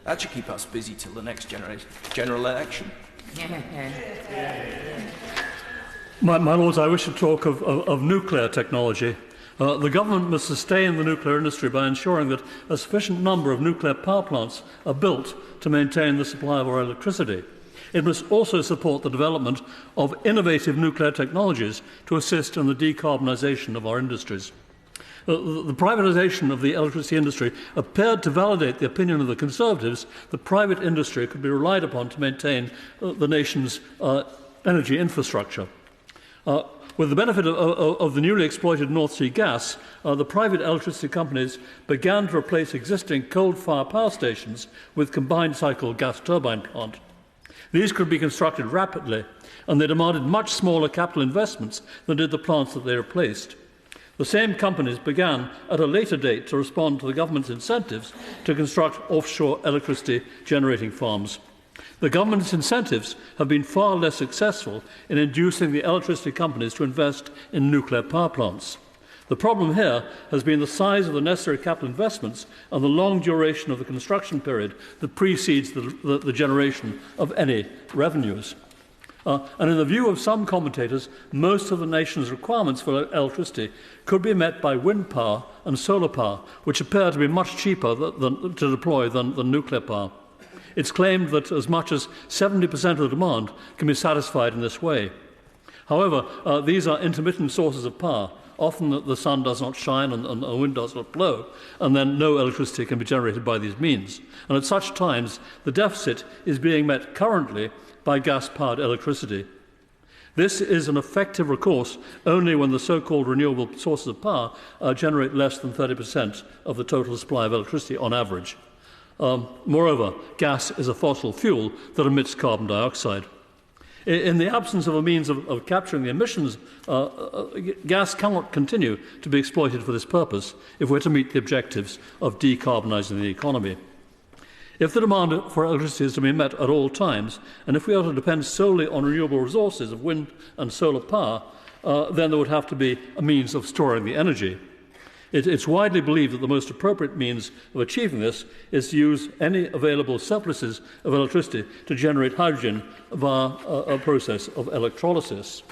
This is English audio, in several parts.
That should keep us busy till the next general election. My Lords, I wish to talk of nuclear technology. The government must sustain the nuclear industry by ensuring that a sufficient number of nuclear power plants are built to maintain the supply of our electricity. It must also support the development of innovative nuclear technologies to assist in the decarbonisation of our industries. The privatisation of the electricity industry appeared to validate the opinion of the Conservatives that private industry could be relied upon to maintain the nation's energy infrastructure. With the benefit of the newly exploited North Sea gas, the private electricity companies began to replace existing coal-fired power stations with combined-cycle gas turbine plant. These could be constructed rapidly, and they demanded much smaller capital investments than did the plants that they replaced. The same companies began at a later date to respond to the government's incentives to construct offshore electricity generating farms. The government's incentives have been far less successful in inducing the electricity companies to invest in nuclear power plants. The problem here has been the size of the necessary capital investments and the long duration of the construction period that precedes the generation of any revenues. And in the view of some commentators, most of the nation's requirements for electricity could be met by wind power and solar power, which appear to be much cheaper to deploy than nuclear power. It's claimed that as much as 70% of the demand can be satisfied in this way. However, these are intermittent sources of power. Often the sun does not shine and the wind does not blow, and then no electricity can be generated by these means. And at such times, the deficit is being met currently by gas-powered electricity. This is an effective recourse only when the so-called renewable sources of power generate less than 30% of the total supply of electricity on average. Moreover, gas is a fossil fuel that emits carbon dioxide. In the absence of a means of capturing the emissions, gas cannot continue to be exploited for this purpose if we're to meet the objectives of decarbonising the economy. If the demand for electricity is to be met at all times, and if we are to depend solely on renewable resources of wind and solar power, then there would have to be a means of storing the energy. It's widely believed that the most appropriate means of achieving this is to use any available surpluses of electricity to generate hydrogen via a process of electrolysis.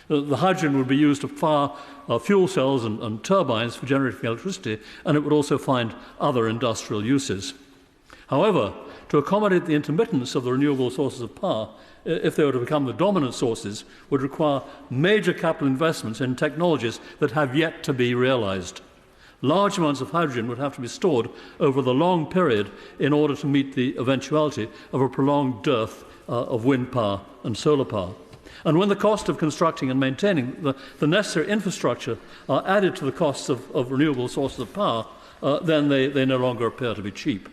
The hydrogen would be used to fire fuel cells and turbines for generating electricity, and it would also find other industrial uses. However, to accommodate the intermittence of the renewable sources of power, if they were to become the dominant sources, would require major capital investments in technologies that have yet to be realised. Large amounts of hydrogen would have to be stored over the long period in order to meet the eventuality of a prolonged dearth of wind power and solar power. And when the cost of constructing and maintaining the necessary infrastructure are added to the costs of renewable sources of power, then they no longer appear to be cheap.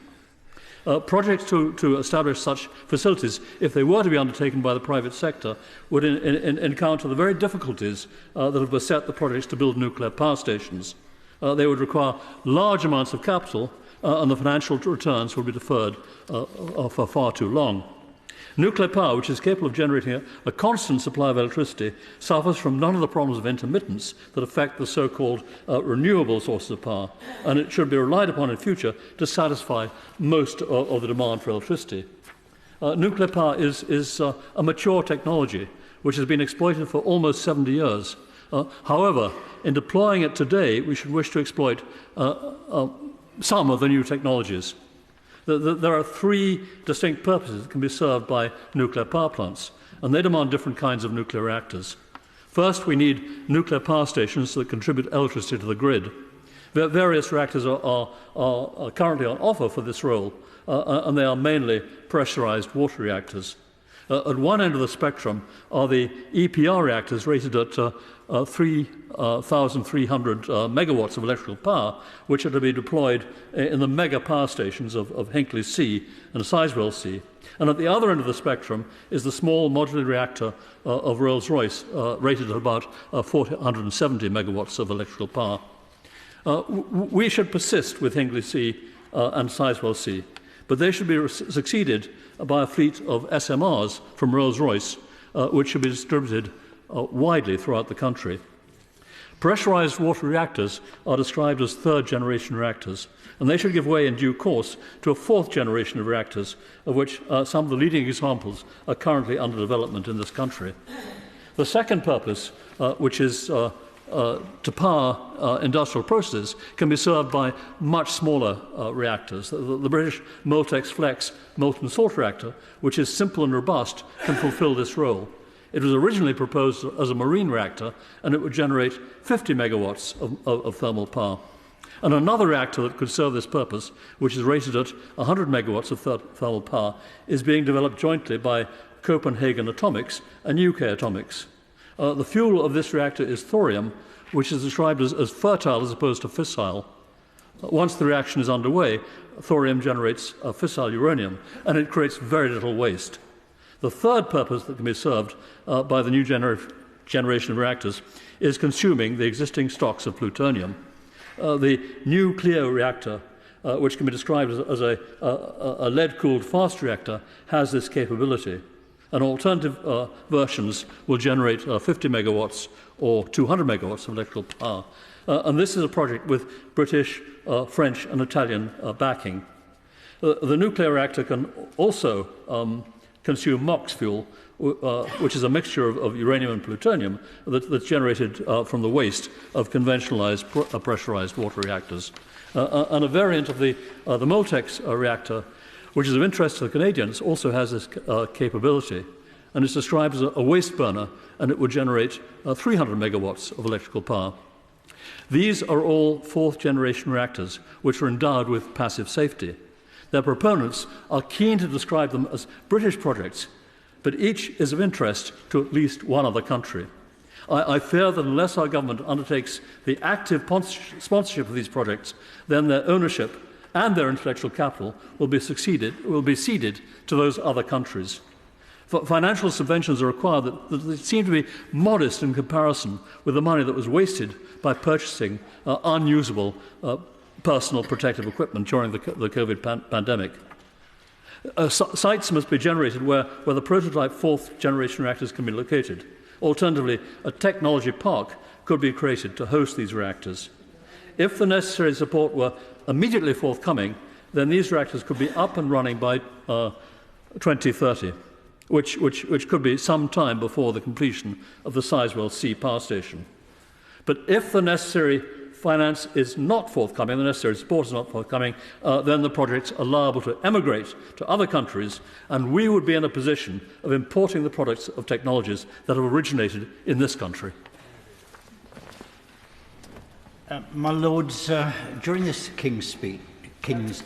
Projects to establish such facilities, if they were to be undertaken by the private sector, would encounter the very difficulties that have beset the projects to build nuclear power stations. They would require large amounts of capital, and the financial returns would be deferred for far too long. Nuclear power, which is capable of generating a constant supply of electricity, suffers from none of the problems of intermittence that affect the so-called renewable sources of power, and it should be relied upon in future to satisfy most of the demand for electricity. Nuclear power is a mature technology which has been exploited for almost 70 years. However, in deploying it today, we should wish to exploit some of the new technologies. There are three distinct purposes that can be served by nuclear power plants, and they demand different kinds of nuclear reactors. First, we need nuclear power stations that contribute electricity to the grid. Various reactors are currently on offer for this role, and they are mainly pressurized water reactors. At one end of the spectrum are the EPR reactors rated at 3,300 megawatts of electrical power, which are to be deployed in the mega power stations of Hinkley C and Sizewell C. And at the other end of the spectrum is the small modular reactor of Rolls-Royce, rated at about 470 megawatts of electrical power. We should persist with Hinkley C and Sizewell C, but they should be succeeded by a fleet of SMRs from Rolls-Royce, which should be distributed widely throughout the country. Pressurized water reactors are described as third-generation reactors, and they should give way in due course to a fourth generation of reactors, of which some of the leading examples are currently under development in this country. The second purpose, which is to power industrial processes, can be served by much smaller reactors. The British MoltexFLEX molten salt reactor, which is simple and robust, can fulfill this role. It was originally proposed as a marine reactor, and it would generate 50 megawatts of thermal power. And another reactor that could serve this purpose, which is rated at 100 megawatts of thermal power, is being developed jointly by Copenhagen Atomics and UK Atomics. The fuel of this reactor is thorium, which is described as fertile as opposed to fissile. Once the reaction is underway, thorium generates fissile uranium, and it creates very little waste. The third purpose that can be served by the new generation of reactors is consuming the existing stocks of plutonium. The nuclear reactor, which can be described as a lead-cooled fast reactor, has this capability. And alternative versions will generate 50 megawatts or 200 megawatts of electrical power. And this is a project with British, French and Italian backing. The nuclear reactor can also consume MOX fuel, which is a mixture of uranium and plutonium that's generated from the waste of conventionalized pressurized water reactors. And a variant of the Moltex reactor, which is of interest to the Canadians, also has this capability. And it's described as a waste burner, and it would generate 300 megawatts of electrical power. These are all fourth-generation reactors, which are endowed with passive safety. Their proponents are keen to describe them as British projects, but each is of interest to at least one other country. I fear that unless our government undertakes the active sponsorship of these projects, then their ownership and their intellectual capital will be ceded to those other countries. Financial subventions are required that they seem to be modest in comparison with the money that was wasted by purchasing unusable personal protective equipment during the COVID pandemic. Sites must be generated where the prototype fourth-generation reactors can be located. Alternatively, a technology park could be created to host these reactors. If the necessary support were immediately forthcoming, then these reactors could be up and running by 2030, which could be some time before the completion of the Sizewell C power station. But if the necessary finance is not forthcoming, the necessary support is not forthcoming, then the projects are liable to emigrate to other countries, and we would be in a position of importing the products of technologies that have originated in this country. My Lords, during this King's